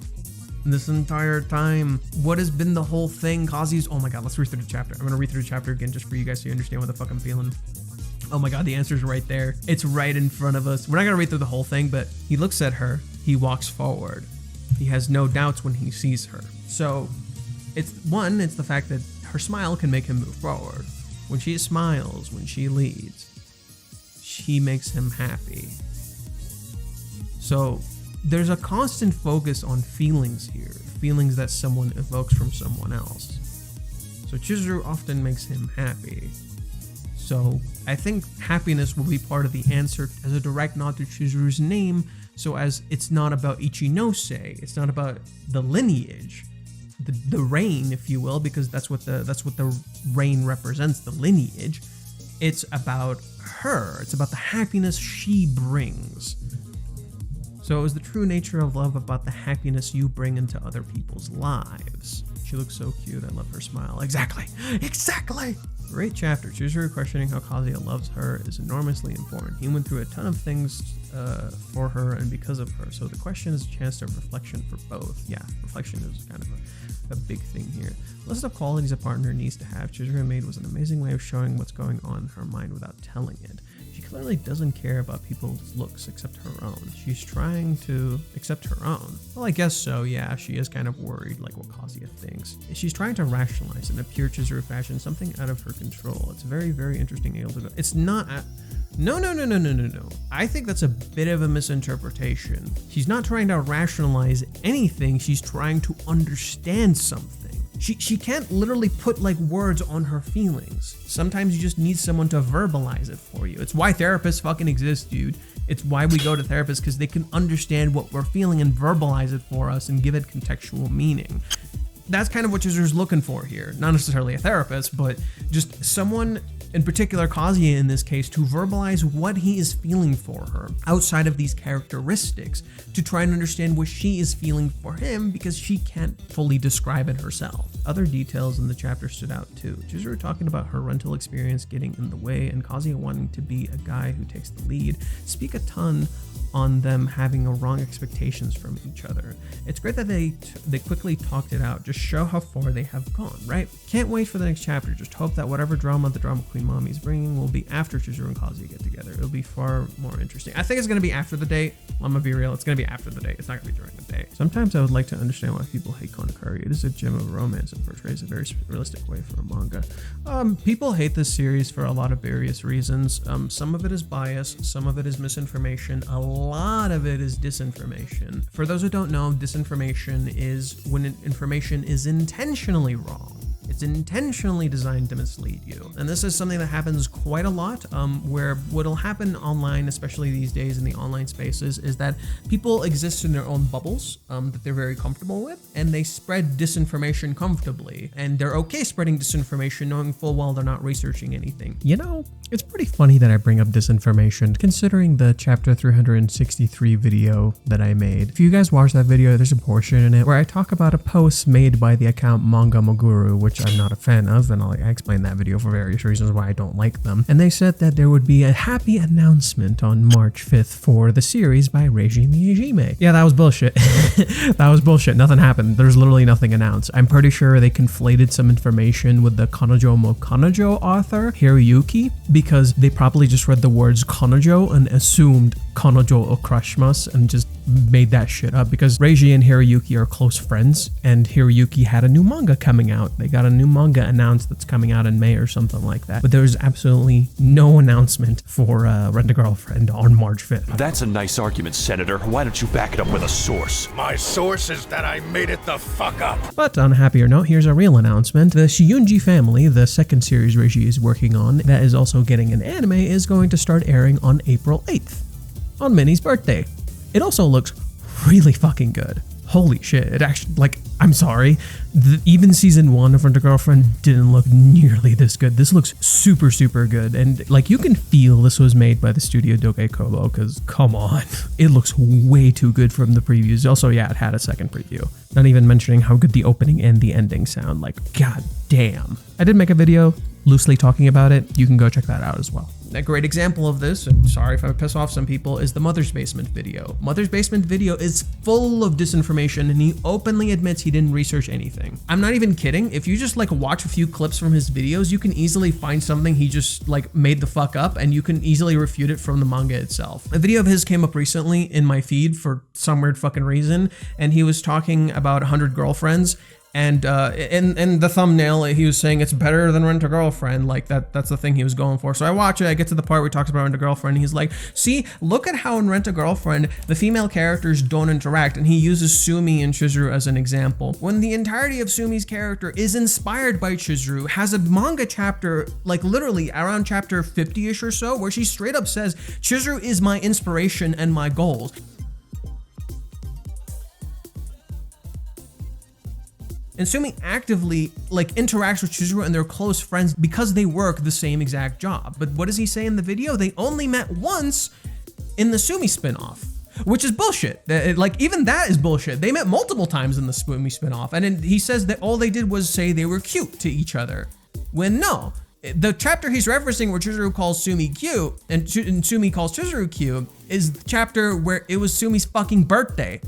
S1: this entire time. What has been the whole thing? Kazuya's, oh my god, let's read through the chapter. I'm gonna read through the chapter again just for you guys so you understand what the fuck I'm feeling. Oh my god, the answer's right there. It's right in front of us. We're not gonna read through the whole thing, but he looks at her, he walks forward. He has no doubts when he sees her. So it's the fact that her smile can make him move forward. When she smiles, when she leads, she makes him happy. So there's a constant focus on feelings here, feelings that someone evokes from someone else. So Chizuru often makes him happy. So I think happiness will be part of the answer as a direct nod to Chizuru's name, so as it's not about Ichinose, it's not about the lineage, the rain, if you will, because that's what the rain represents, the lineage. It's about her. It's about the happiness she brings. So it was the true nature of love about the happiness you bring into other people's lives. She looks so cute. I love her smile. Exactly. Great chapter. Chizuru questioning how Kazuya loves her is enormously important. He went through a ton of things for her and because of her. So the question is a chance of reflection for both. Yeah, reflection is kind of a big thing here. List of qualities a partner needs to have. Chizuru made was an amazing way of showing what's going on in her mind without telling it. She clearly doesn't care about people's looks except her own. She's trying to accept her own. Well, I guess so, yeah, she is kind of worried, like what Kazuya thinks. She's trying to rationalize in a pure Chizuru fashion something out of her control. It's very, very interesting angle to go. It's not No. I think that's a bit of a misinterpretation. She's not trying to rationalize anything, she's trying to understand something. She can't literally put like words on her feelings. Sometimes you just need someone to verbalize it for you. It's why therapists fucking exist, dude. It's why we go to therapists, because they can understand what we're feeling and verbalize it for us and give it contextual meaning. That's kind of what Chizuru's looking for here. Not necessarily a therapist, but just someone, in particular Kazuya in this case, to verbalize what he is feeling for her outside of these characteristics, to try and understand what she is feeling for him, because she can't fully describe it herself. Other details in the chapter stood out too. Chizuru talking about her rental experience getting in the way and Kazuya wanting to be a guy who takes the lead speak a ton on them having a wrong expectations from each other. It's great that they quickly talked it out, just show how far they have gone, right? Can't wait for the next chapter. Just hope that whatever drama the drama queen mommy is bringing will be after Chizuru and Kazuya get together. It'll be far more interesting. I think it's going to be after the date. I'm gonna be real, it's going to be after the date. It's not going to be during the date. Sometimes I would like to understand why people hate Kanokari. It is a gem of romance and portrays a very realistic way for a manga. People hate this series for a lot of various reasons. Some of it is bias, some of it is misinformation, a lot of it is disinformation. For those who don't know, disinformation is when information is intentionally wrong. It's intentionally designed to mislead you. And this is something that happens quite a lot, where what'll happen online, especially these days in the online spaces, is that people exist in their own bubbles that they're very comfortable with, and they spread disinformation comfortably. And they're okay spreading disinformation knowing full well they're not researching anything. You know, it's pretty funny that I bring up disinformation, considering the chapter 363 video that I made. If you guys watch that video, there's a portion in it where I talk about a post made by the account Manga Moguru, which I'm not a fan of, and I explained that video for various reasons why I don't like them. And they said that there would be a happy announcement on March 5th for the series by Reiji Miyajime. Yeah, that was bullshit. That was bullshit. Nothing happened. There's literally nothing announced. I'm pretty sure they conflated some information with the Kanojo mo Kanojo author, Hiroyuki, because they probably just read the words Kanojo and assumed Kanojo Okarishimasu and just made that shit up because Reiji and Hiroyuki are close friends, and Hiroyuki had a new manga coming out. They got a new manga announced that's coming out in May or something like that. But there was absolutely no announcement for Rent-A-Girlfriend on March 5th.
S2: That's a nice argument, Senator. Why don't you back it up with a source?
S3: My source is that I made it the fuck up.
S1: But on a happier note, here's a real announcement. The Shiyunji Family, the second series Reiji is working on, that is also getting an anime, is going to start airing on April 8th, on Minnie's birthday. It also looks really fucking good. Holy shit, it actually, like, I'm sorry, even season 1 of Rent-A-Girlfriend didn't look nearly this good. This looks super, super good, and like, you can feel this was made by the studio Doge Kobo, because come on, it looks way too good from the previews. Also, yeah, it had a second preview. Not even mentioning how good the opening and the ending sound, like, god damn. I did make a video loosely talking about it. You can go check that out as well. A great example of this, and sorry if I piss off some people, is the Mother's Basement video. Mother's Basement video is full of disinformation, and he openly admits he didn't research anything. I'm not even kidding. If you just like watch a few clips from his videos, you can easily find something he just like made the fuck up, and you can easily refute it from the manga itself. A video of his came up recently in my feed for some weird fucking reason, and he was talking about 100 girlfriends. And in the thumbnail, he was saying it's better than Rent-A-Girlfriend, like that's the thing he was going for. So I watch it, I get to the part where he talks about Rent-A-Girlfriend, and he's like, see, look at how in Rent-A-Girlfriend, the female characters don't interact, and he uses Sumi and Chizuru as an example. When the entirety of Sumi's character is inspired by Chizuru, has a manga chapter, like literally around chapter 50-ish or so, where she straight up says, Chizuru is my inspiration and my goals. And Sumi actively like interacts with Chizuru and they're close friends because they work the same exact job. But what does he say in the video? They only met once in the Sumi spinoff, which is bullshit. Like even that is bullshit. They met multiple times in the Sumi spinoff, and then he says that all they did was say they were cute to each other. When no, the chapter he's referencing where Chizuru calls Sumi cute and Sumi calls Chizuru cute is the chapter where it was Sumi's fucking birthday.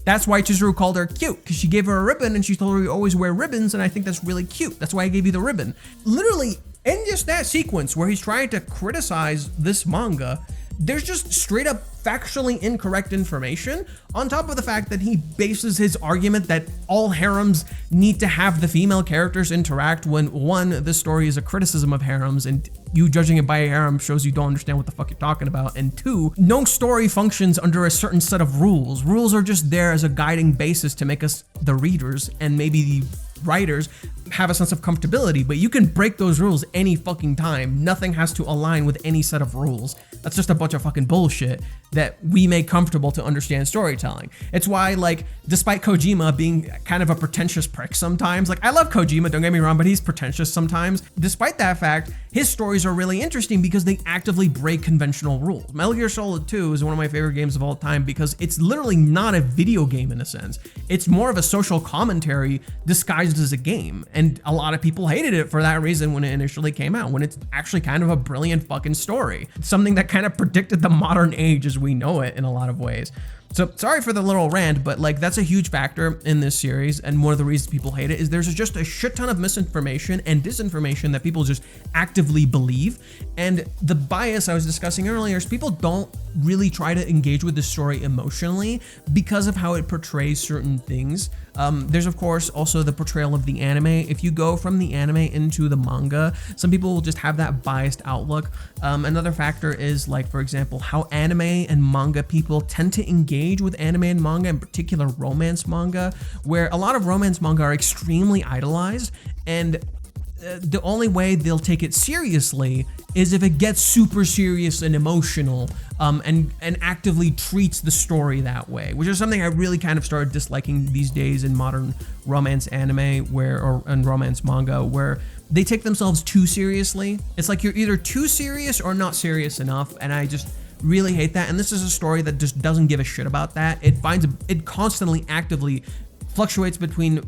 S1: That's why Chizuru called her cute, because she gave her a ribbon and she told her you always wear ribbons, and I think that's really cute. That's why I gave you the ribbon. Literally, in just that sequence where he's trying to criticize this manga, there's just straight up factually incorrect information, on top of the fact that he bases his argument that all harems need to have the female characters interact when, one, this story is a criticism of harems, and you judging it by a harem shows you don't understand what the fuck you're talking about, and two, no story functions under a certain set of rules. Rules are just there as a guiding basis to make us, the readers, and maybe the writers, have a sense of comfortability, but you can break those rules any fucking time. Nothing has to align with any set of rules. That's just a bunch of fucking bullshit that we make comfortable to understand storytelling. It's why, like, despite Kojima being kind of a pretentious prick sometimes, like, I love Kojima, don't get me wrong, but he's pretentious sometimes. Despite that fact, his stories are really interesting because they actively break conventional rules. Metal Gear Solid 2 is one of my favorite games of all time because it's literally not a video game in a sense. It's more of a social commentary disguised as a game. And a lot of people hated it for that reason when it initially came out, when it's actually kind of a brilliant fucking story. It's something that kind of predicted the modern age as we know it in a lot of ways. So sorry for the little rant, but like that's a huge factor in this series, and one of the reasons people hate it is there's just a shit ton of misinformation and disinformation that people just actively believe. And the bias I was discussing earlier is people don't really try to engage with the story emotionally because of how it portrays certain things. There's of course also the portrayal of the anime. If you go from the anime into the manga, some people will just have that biased outlook. Another factor is, like, for example, how anime and manga people tend to engage with anime and manga, in particular romance manga, where a lot of romance manga are extremely idolized, and the only way they'll take it seriously is if it gets super serious and emotional, and actively treats the story that way, which is something I really kind of started disliking these days in modern romance anime and romance manga, where they take themselves too seriously. It's like you're either too serious or not serious enough, and I just really hate that. And this is a story that just doesn't give a shit about that. It constantly actively fluctuates between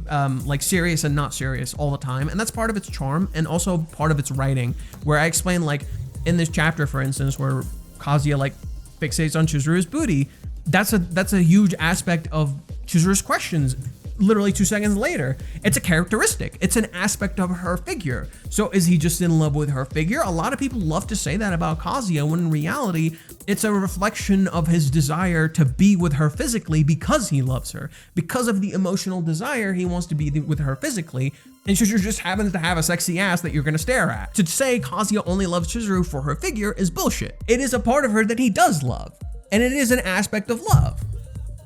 S1: like serious and not serious all the time, and that's part of its charm and also part of its writing, where I explain, like in this chapter for instance where Kazuya like fixates on Chizuru's booty, that's a huge aspect of Chizuru's questions literally 2 seconds later. It's a characteristic. It's an aspect of her figure. So is he just in love with her figure? A lot of people love to say that about Kazuya, when in reality, it's a reflection of his desire to be with her physically because he loves her. Because of the emotional desire, he wants to be with her physically. And Chizuru just happens to have a sexy ass that you're gonna stare at. To say Kazuya only loves Chizuru for her figure is bullshit. It is a part of her that he does love. And it is an aspect of love.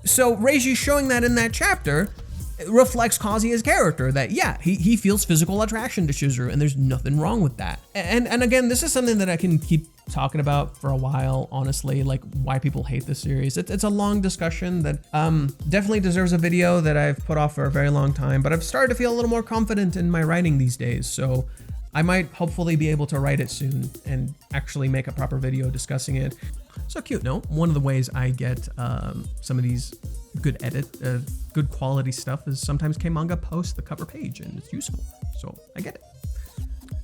S1: So Reiji showing that in that chapter reflects Kazuya's character, that yeah, he feels physical attraction to Chizuru, and there's nothing wrong with that. And again, this is something that I can keep talking about for a while, honestly, like why people hate this series. It's a long discussion that definitely deserves a video that I've put off for a very long time, but I've started to feel a little more confident in my writing these days, so I might hopefully be able to write it soon and actually make a proper video discussing it. So cute, no? One of the ways I get some of these good quality stuff is sometimes K-Manga posts the cover page, and it's useful, so I get it.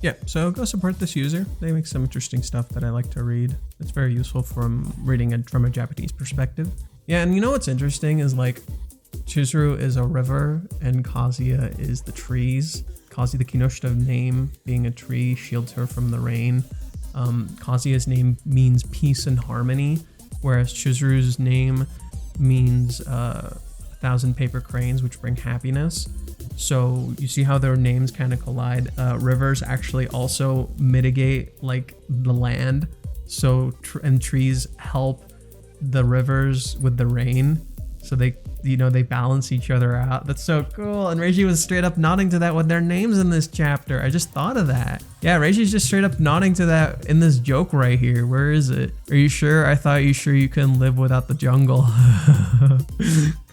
S1: Yeah, so go support this user. They make some interesting stuff that I like to read. It's very useful from reading it from a Japanese perspective. Yeah, and you know what's interesting is like Chizuru is a river and Kazuya is the trees. Kazuya, the Kinoshita name being a tree, shields her from the rain. Kazuya's name means peace and harmony, whereas Chizuru's name means 1,000 paper cranes, which bring happiness. So you see how their names kind of collide. Rivers actually also mitigate like the land. So and trees help the rivers with the rain. So they balance each other out. That's so cool. And Reiji was straight up nodding to that with their names in this chapter. I just thought of that. Yeah, Reiji's just straight up nodding to that in this joke right here. Where is it? Are you sure? I thought you sure you couldn't live without the jungle.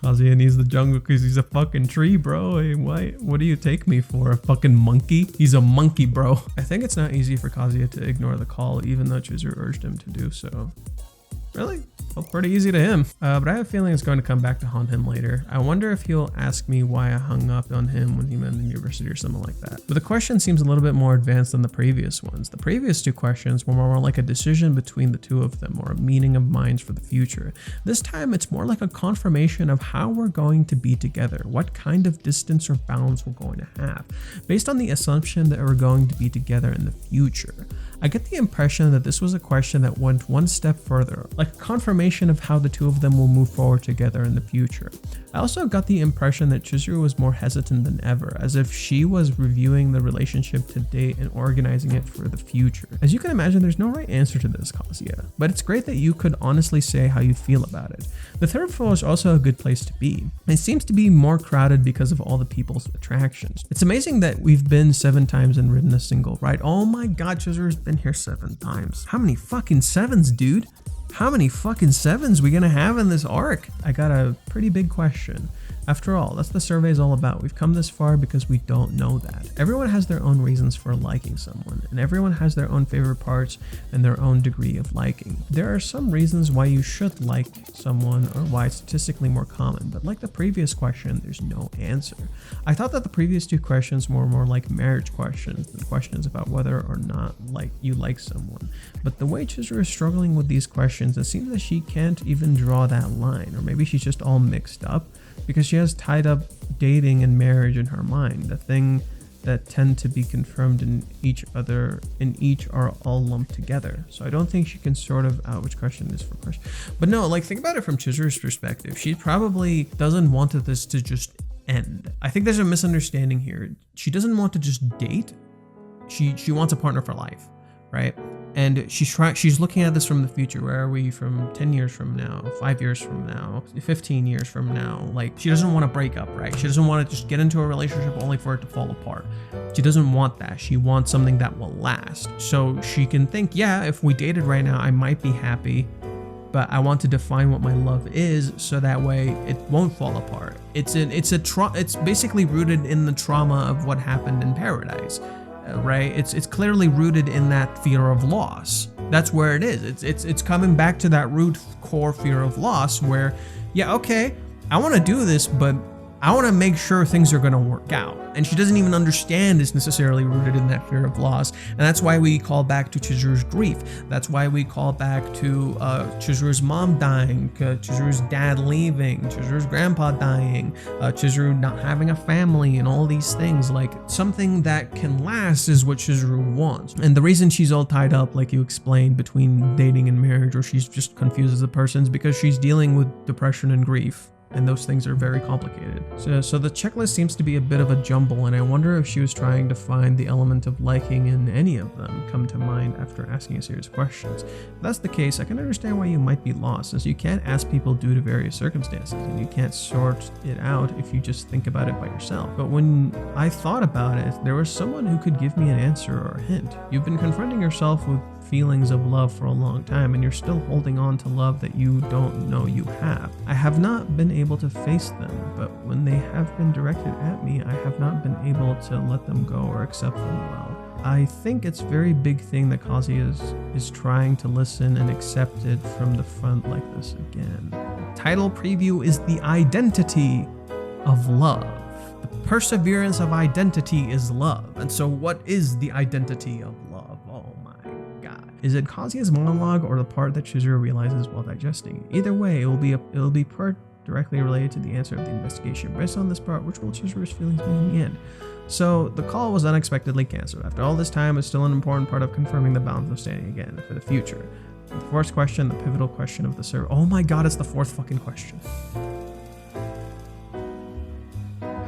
S1: Kazuya needs the jungle because he's a fucking tree, bro. Hey, what do you take me for? A fucking monkey? He's a monkey, bro. I think it's not easy for Kazuya to ignore the call, even though Chizuru urged him to do so. Really? Felt pretty easy to him. But I have a feeling it's going to come back to haunt him later. I wonder if he'll ask me why I hung up on him when he met in the university or something like that. But the question seems a little bit more advanced than the previous ones. The previous two questions were more like a decision between the two of them, or a meeting of minds for the future. This time it's more like a confirmation of how we're going to be together, what kind of distance or bounds we're going to have, based on the assumption that we're going to be together in the future. I get the impression that this was a question that went one step further, like a confirmation of how the two of them will move forward together in the future. I also got the impression that Chizuru was more hesitant than ever, as if she was reviewing the relationship to date and organizing it for the future. As you can imagine, there's no right answer to this, Kazuya, but it's great that you could honestly say how you feel about it. The third floor is also a good place to be. It seems to be more crowded because of all the people's attractions. It's amazing that we've been 7 times and ridden a single ride. Oh my god, Chizuru's been here 7 times. How many fucking 7s, dude? How many fucking 7s we gonna have in this arc? I got a pretty big question. After all, that's the survey's all about. We've come this far because we don't know that. Everyone has their own reasons for liking someone, and everyone has their own favorite parts and their own degree of liking. There are some reasons why you should like someone or why it's statistically more common, but like the previous question, there's no answer. I thought that the previous 2 questions were more like marriage questions than questions about whether or not you like someone. But the way Chizuru is struggling with these questions, it seems that she can't even draw that line, or maybe she's just all mixed up, because she has tied up dating and marriage in her mind, the thing that tend to be confirmed in each are all lumped together. So I don't think she can sort of out which question is for question. But no, like think about it from Chizuru's perspective. She probably doesn't want this to just end. I think there's a misunderstanding here. She doesn't want to just date. She wants a partner for life, right? And she's looking at this from the future. Where are we from 10 years from now, 5 years from now, 15 years from now? Like, she doesn't want to break up, right? She doesn't want to just get into a relationship only for it to fall apart. She doesn't want that. She wants something that will last. So she can think, yeah, if we dated right now, I might be happy, but I want to define what my love is so that way it won't fall apart. It's basically rooted in the trauma of what happened in Paradise. Right? It's clearly rooted in that fear of loss. That's where it is. It's coming back to that root core fear of loss where, yeah, okay, I want to do this, but I want to make sure things are going to work out. And she doesn't even understand it's necessarily rooted in that fear of loss. And that's why we call back to Chizuru's grief. That's why we call back to Chizuru's mom dying, Chizuru's dad leaving, Chizuru's grandpa dying, Chizuru not having a family, and all these things. Like, something that can last is what Chizuru wants. And the reason she's all tied up, like you explained, between dating and marriage, or she's just confused as a person, is because she's dealing with depression and grief. And those things are very complicated. So the checklist seems to be a bit of a jumble, and I wonder if she was trying to find the element of liking in any of them come to mind after asking a series of questions. If that's the case, I can understand why you might be lost, since you can't ask people due to various circumstances, and you can't sort it out if you just think about it by yourself. But when I thought about it, there was someone who could give me an answer or a hint. You've been confronting yourself with feelings of love for a long time, and you're still holding on to love that you don't know you have. I have not been able to face them, but when they have been directed at me, I have not been able to let them go or accept them well. I think it's a very big thing that Kazuya is trying to listen and accept it from the front like this again. Title preview is The Identity of Love. The perseverance of identity is love. And so what is the identity of love? Oh my God. Is it Kazuya's monologue or the part that Chizuru realizes while digesting it? Either way, it will be part directly related to the answer of the investigation. Based on this part, which will Chizuru's feelings be in the end? So the call was unexpectedly canceled. After all this time, it's still an important part of confirming the balance of standing again for the future. The fourth question, the pivotal question of the survey. Oh my God, it's the fourth fucking question.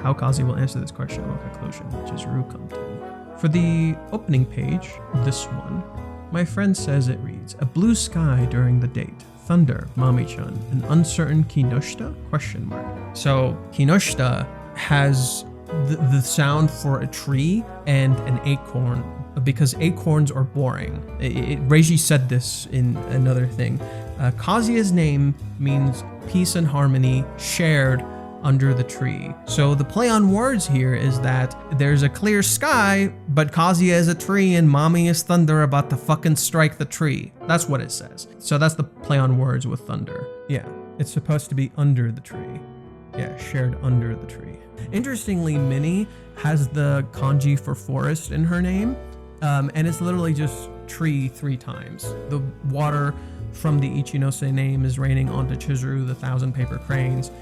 S1: How Kazuya will answer this question or conclusion, Chizuru come to. For the opening page, this one, my friend says it reads, a blue sky during the date. Thunder, Mami-chan, an uncertain Kinoshita? Question mark. So Kinoshita has the sound for a tree and an acorn, because acorns are boring. Reiji said this in another thing. Kazuya's name means peace and harmony shared under the tree. So the play on words here is that there's a clear sky, but Kazuya is a tree and Mami is thunder about to fucking strike the tree. That's what it says. So that's the play on words with thunder. Yeah, it's supposed to be under the tree. Yeah, shared under the tree. Interestingly, Minnie has the kanji for forest in her name, and it's literally just tree 3 times. The water from the Ichinose name is raining onto Chizuru, the 1,000 paper cranes,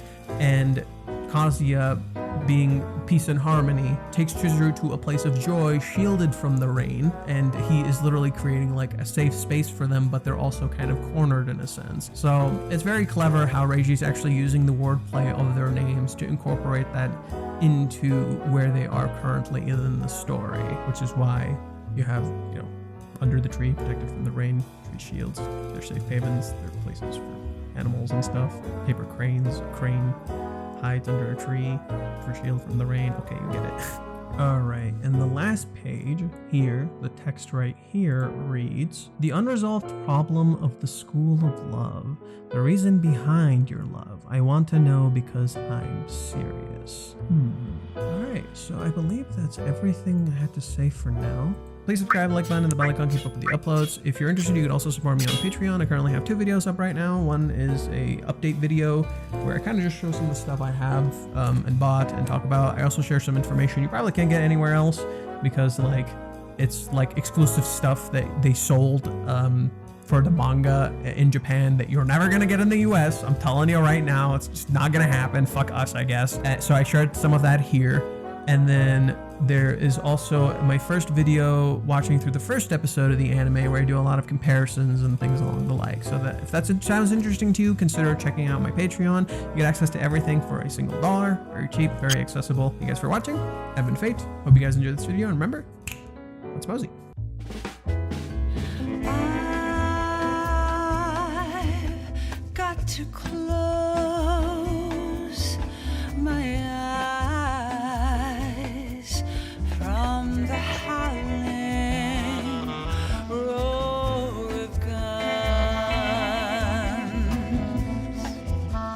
S1: and Kazuya, being peace and harmony, takes Chizuru to a place of joy, shielded from the rain, and he is literally creating like a safe space for them, but they're also kind of cornered in a sense. So it's very clever how Reiji's actually using the wordplay of their names to incorporate that into where they are currently in the story, which is why you have, you know, under the tree, protected from the rain, tree shields, they're safe havens, they're places for animals and stuff. Paper cranes, crane hides under a tree for shield from the rain. Okay, you get it. All right, and the last page here, the text right here reads, the unresolved problem of the school of love, the reason behind your love. I want to know because I'm serious. All right, so I believe that's everything I had to say for now. Please subscribe, like button, and the bell icon, keep up with the uploads. If you're interested, you can also support me on Patreon. I currently have 2 videos up right now. One is a update video where I kind of just show some of the stuff I have and bought and talk about. I also share some information you probably can't get anywhere else because like it's like exclusive stuff that they sold for the manga in Japan that you're never gonna get in the US. I'm telling you right now, it's just not gonna happen. Fuck us, I guess. So I shared some of that here. And then there is also my first video watching through the first episode of the anime where I do a lot of comparisons and things along the like. So that if that sounds interesting to you, consider checking out my Patreon. You get access to everything for a single $1. Very cheap, very accessible. Thank you guys for watching. I've been Fate. Hope you guys enjoyed this video. And remember, let's mosey.
S4: I've got to